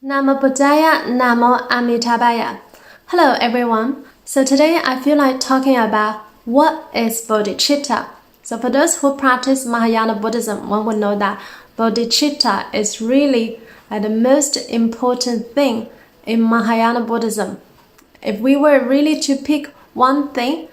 Namo Buddhaya, Namo Amitabha. Hello everyone. So today I feel like talking about what is Bodhicitta. So for those who practice Mahayana Buddhism, one would know that Bodhicitta is really the most important thing in Mahayana Buddhism. If we were really to pick one thing,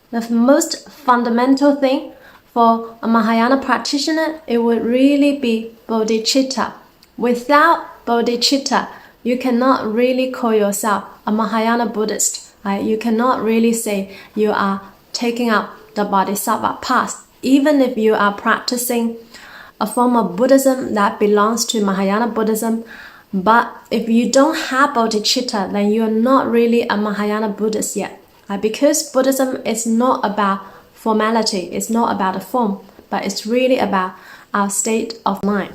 the most fundamental thing for a Mahayana practitioner, it would really be Bodhicitta. Without Bodhicitta, you cannot really call yourself a Mahayana Buddhist. You cannot really say you are taking up the Bodhisattva path, even if you are practicing a form of Buddhism that belongs to Mahayana Buddhism. But if you don't have Bodhicitta, then you are not really a Mahayana Buddhist yet. Because Buddhism is not about formality, it's not about a form, but it's really about our state of mind.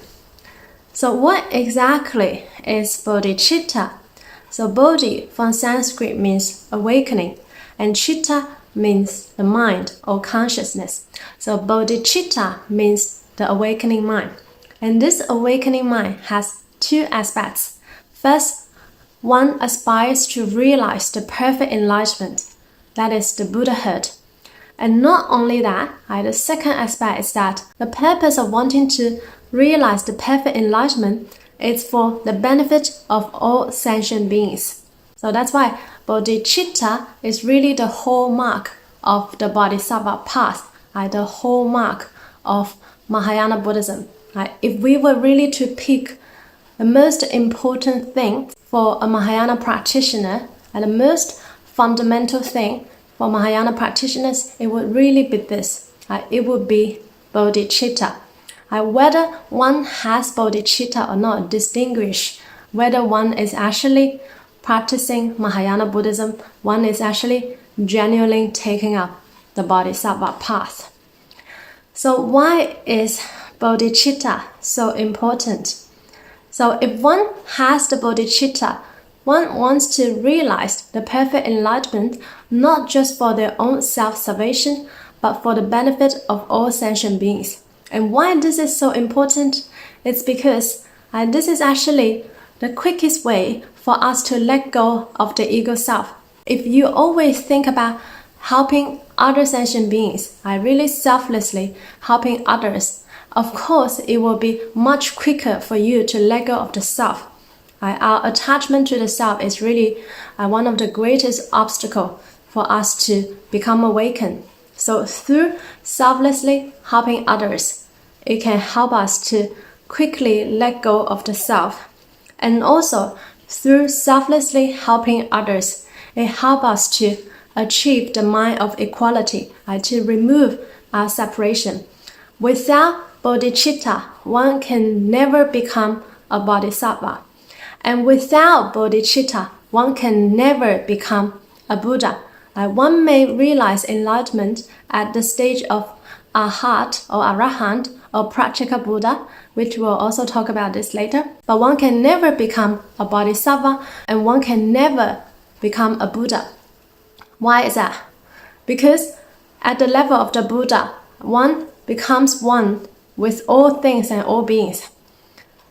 So what exactly is Bodhicitta? So Bodhi from Sanskrit means awakening, and Chitta means the mind or consciousness. So Bodhicitta means the awakening mind. And this awakening mind has two aspects. First, one aspires to realize the perfect enlightenment, that is the Buddhahood. And not only that, the second aspect is that the purpose of wanting to realize the perfect enlightenment is for the benefit of all sentient beings. So that's why Bodhicitta is really the hallmark of the Bodhisattva path, the hallmark of Mahayana Buddhism. If we were really to pick the most important thing for a Mahayana practitioner and the most fundamental thing for Mahayana practitioners, it would really be this. It would be Bodhicitta. Whether one has Bodhicitta or not distinguish whether one is actually practicing Mahayana Buddhism, one is actually genuinely taking up the Bodhisattva path. So why is Bodhicitta so important? So if one has the Bodhicitta, one wants to realize the perfect enlightenment not just for their own self-salvation, but for the benefit of all sentient beings. And why this is so important? It's because this is actually the quickest way for us to let go of the ego self. If you always think about helping other sentient beings, really selflessly helping others, of course it will be much quicker for you to let go of the self. Our attachment to the self is really one of the greatest obstacles for us to become awakened. So through selflessly helping others, it can help us to quickly let go of the self. And also through selflessly helping others, it helps us to achieve the mind of equality, to remove our separation. Without Bodhicitta, one can never become a Bodhisattva. And without Bodhicitta, one can never become a Buddha. One may realize enlightenment at the stage of Arhat or Arahant or Practical Buddha, which we'll also talk about this later. But one can never become a Bodhisattva and one can never become a Buddha. Why is that? Because at the level of the Buddha, one becomes one with all things and all beings.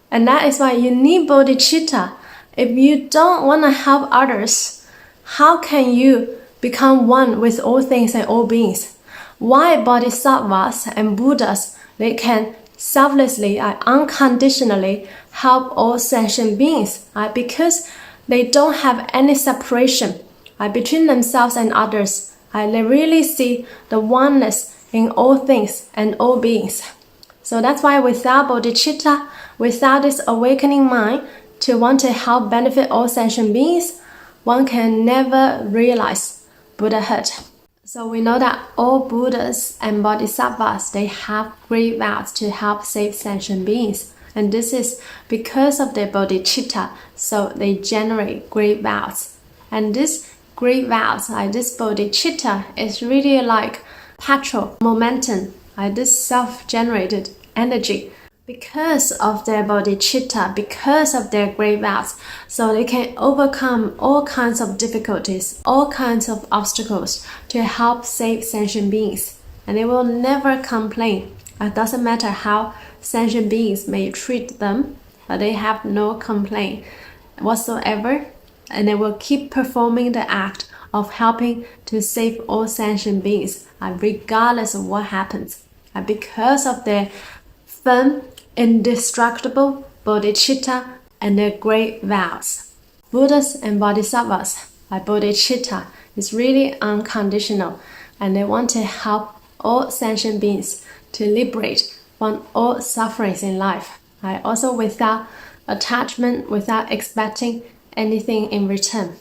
And that is why you need Bodhicitta. If you don't want to help others, how can you become one with all things and all beings? Why Bodhisattvas and Buddhas, they can selflessly, unconditionally help all sentient beings? Because they don't have any separation between themselves and others. They really see the oneness in all things and all beings. So that's why without Bodhicitta, without this awakening mind to want to help benefit all sentient beings, one can never realize Buddhahood. So we know that all Buddhas and Bodhisattvas, they have great vows to help save sentient beings. And this is because of their Bodhicitta, so they generate great vows. And this great vows, this Bodhicitta is really like petrol, momentum, this self-generated energy. Because of their Bodhicitta, because of their great vows, so they can overcome all kinds of difficulties, all kinds of obstacles to help save sentient beings. And they will never complain. It doesn't matter how sentient beings may treat them, but they have no complaint. whatsoever, and they will keep performing the act of helping to save all sentient beings, regardless of what happens, because of their firm, indestructible bodhicitta and their great vows. Buddhas and Bodhisattvas, bodhicitta, is really unconditional, and they want to help all sentient beings to liberate from all sufferings in life, also without attachment, without expecting anything in return.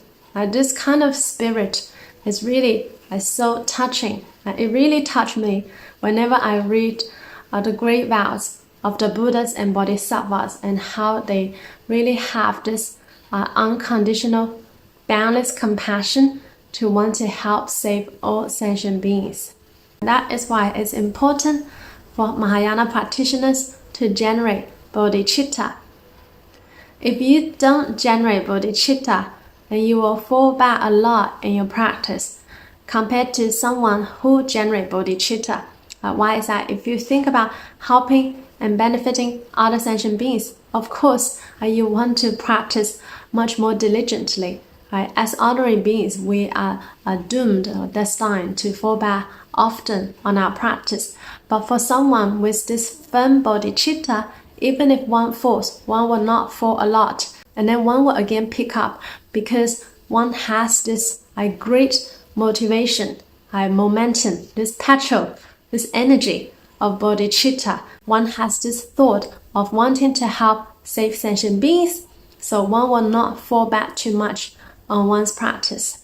This kind of spirit is really so touching. It really touched me whenever I read the great vows of the Buddhas and Bodhisattvas and how they really have this unconditional, boundless compassion to want to help save all sentient beings. That is why it's important for Mahayana practitioners to generate bodhicitta. If you don't generate bodhicitta, then you will fall back a lot in your practice compared to someone who generates bodhicitta. Why is that? If you think about helping and benefiting other sentient beings, of course, you want to practice much more diligently. As ordinary beings, we are doomed or destined to fall back often on our practice. But for someone with this firm bodhicitta, even if one falls, one will not fall a lot. And then one will again pick up because one has this great motivation, momentum, this petrol, this energy of bodhicitta. One has this thought of wanting to help save sentient beings, so one will not fall back too much on one's practice.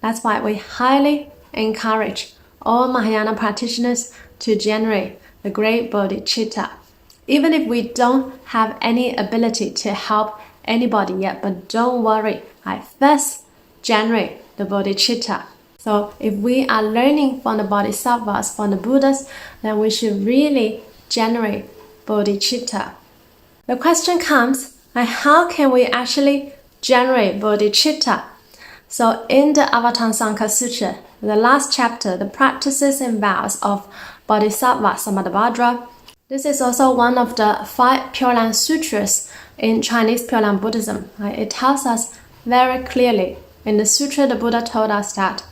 That's why we highly encourage all Mahayana practitioners to generate the great bodhicitta. Even if we don't have any ability to help anybody yet, but don't worry, first generate the bodhicitta. So if we are learning from the Bodhisattvas, from the Buddhas, then we should really generate bodhicitta. The question comes, how can we actually generate bodhicitta? So in the Avatamsaka Sutra, the last chapter, the practices and vows of Bodhisattva Samantabhadra, this is also one of the 5 Pure Land Sutras in Chinese Pure Land Buddhism. It tells us very clearly in the sutra, the Buddha told us that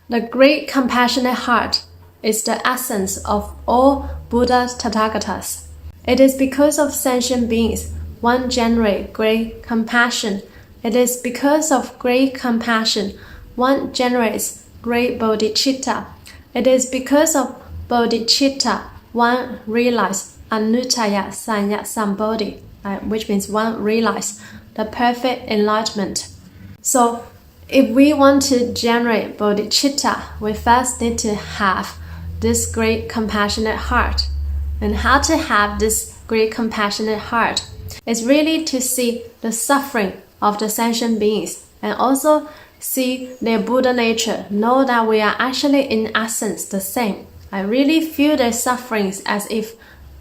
the great compassionate heart is the essence of all Buddhas Tathagatas. It is because of sentient beings one generates great compassion. It is because of great compassion one generates great bodhicitta. It is because of bodhicitta one realizes anuttaya sanya sambodhi, which means one realizes the perfect enlightenment. So if we want to generate bodhicitta, we first need to have this great compassionate heart. And how to have this great compassionate heart is really to see the suffering of the sentient beings and also see their Buddha nature, know that we are actually in essence the same. I really feel their sufferings as if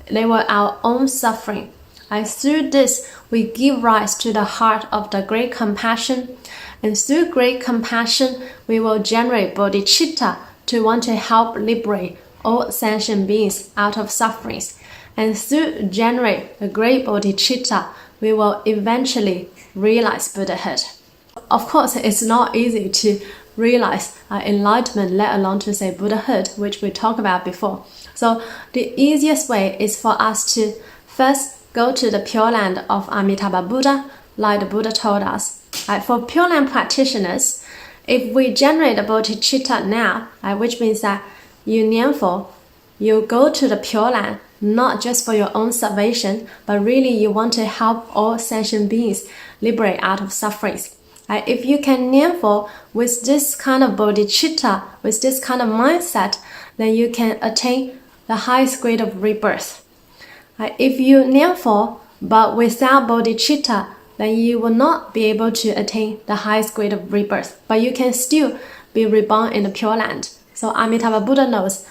they were our own suffering. Through this, we give rise to the heart of the great compassion, and through great compassion, we will generate bodhicitta to want to help liberate all sentient beings out of sufferings. And through generate a great bodhicitta, we will eventually realize Buddhahood. Of course, it's not easy to realize enlightenment, let alone to say Buddhahood, which we talked about before. So the easiest way is for us to first go to the Pure Land of Amitabha Buddha, like the Buddha told us. For Pure Land practitioners, if we generate a bodhicitta now, which means that you Nianfo, you go to the Pure Land, not just for your own salvation, but really you want to help all sentient beings liberate out of sufferings. If you can Nianfo with this kind of bodhicitta, with this kind of mindset, then you can attain the highest grade of rebirth. If you Nianfo but without bodhicitta, then you will not be able to attain the highest grade of rebirth, but you can still be reborn in the Pure Land. So Amitabha Buddha knows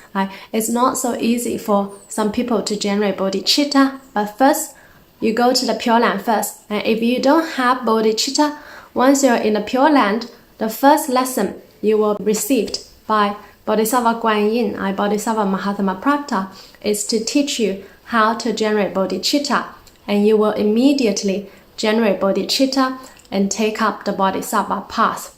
it's not so easy for some people to generate bodhicitta, but first you go to the Pure Land first. And if you don't have bodhicitta, once you're in the Pure Land, the first lesson you will receive by Bodhisattva Guanyin, Bodhisattva Mahatma Prapta, is to teach you how to generate bodhicitta, and you will immediately generate bodhicitta, and take up the Bodhisattva path.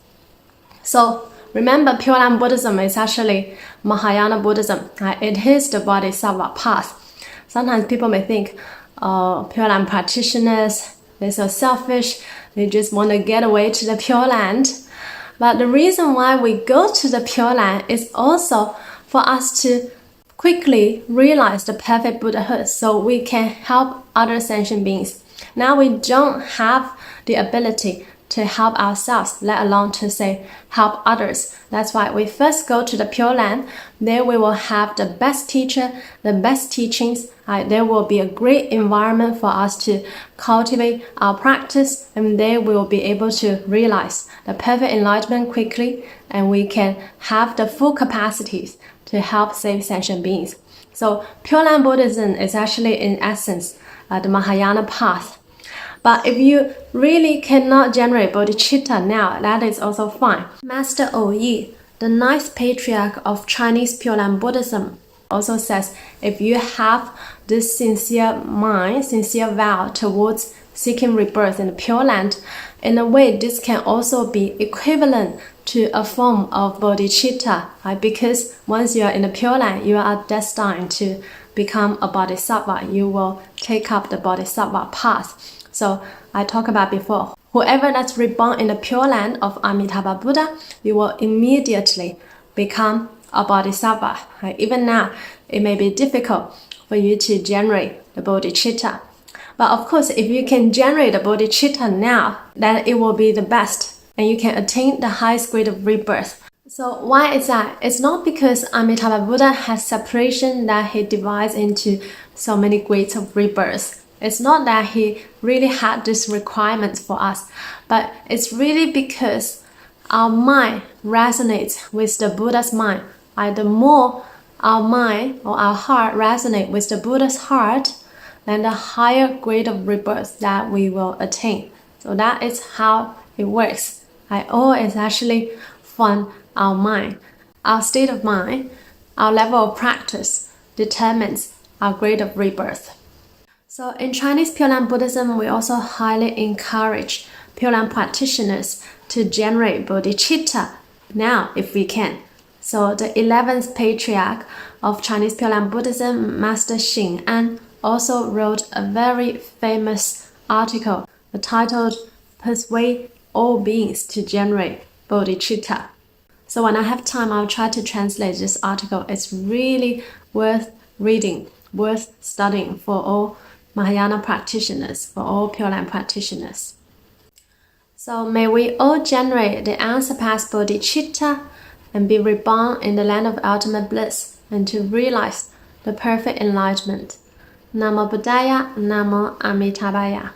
So remember, Pure Land Buddhism is actually Mahayana Buddhism. It is the Bodhisattva path. Sometimes people may think, Pure Land practitioners, they're so selfish, they just want to get away to the Pure Land. But the reason why we go to the Pure Land is also for us to quickly realize the perfect Buddhahood so we can help other sentient beings. Now we don't have the ability to help ourselves, let alone to say help others. That's why we first go to the Pure Land. There we will have the best teacher, the best teachings. There will be a great environment for us to cultivate our practice, and there we will be able to realize the perfect enlightenment quickly, and we can have the full capacities to help save sentient beings. So Pure Land Buddhism is actually in essence the Mahayana path. But if you really cannot generate bodhicitta now, that is also fine. Master Yi, the ninth patriarch of Chinese Pure Land Buddhism, also says if you have this sincere mind, sincere vow towards seeking rebirth in the Pure Land, in a way this can also be equivalent to a form of bodhicitta, right? Because once you are in the Pure Land, you are destined to become a bodhisattva. You will take up the bodhisattva path. So I talked about before, whoever that's reborn in the Pure Land of Amitabha Buddha, you will immediately become a bodhisattva. Right? Even now, it may be difficult for you to generate the bodhicitta. But of course, if you can generate the bodhicitta now, then it will be the best, and you can attain the highest grade of rebirth. So why is that? It's not because Amitabha Buddha has separation that he divides into so many grades of rebirth. It's not that he really had this requirement for us, but it's really because our mind resonates with the Buddha's mind. The more our mind or our heart resonate with the Buddha's heart, then the higher grade of rebirth that we will attain. So that is how it works. All is actually from our mind. Our state of mind, our level of practice determines our grade of rebirth. So in Chinese Pure Land Buddhism, we also highly encourage Pure Land practitioners to generate bodhicitta now if we can. So the 11th patriarch of Chinese Pure Land Buddhism, Master Xing An, also wrote a very famous article titled Persuade All Beings to Generate Bodhicitta. So when I have time, I'll try to translate this article. It's really worth reading, worth studying for all Mahayana practitioners, for all Pure Land practitioners. So may we all generate the unsurpassed bodhicitta and be reborn in the land of ultimate bliss and to realize the perfect enlightenment. Namo Buddhaya, Namo Amitabha.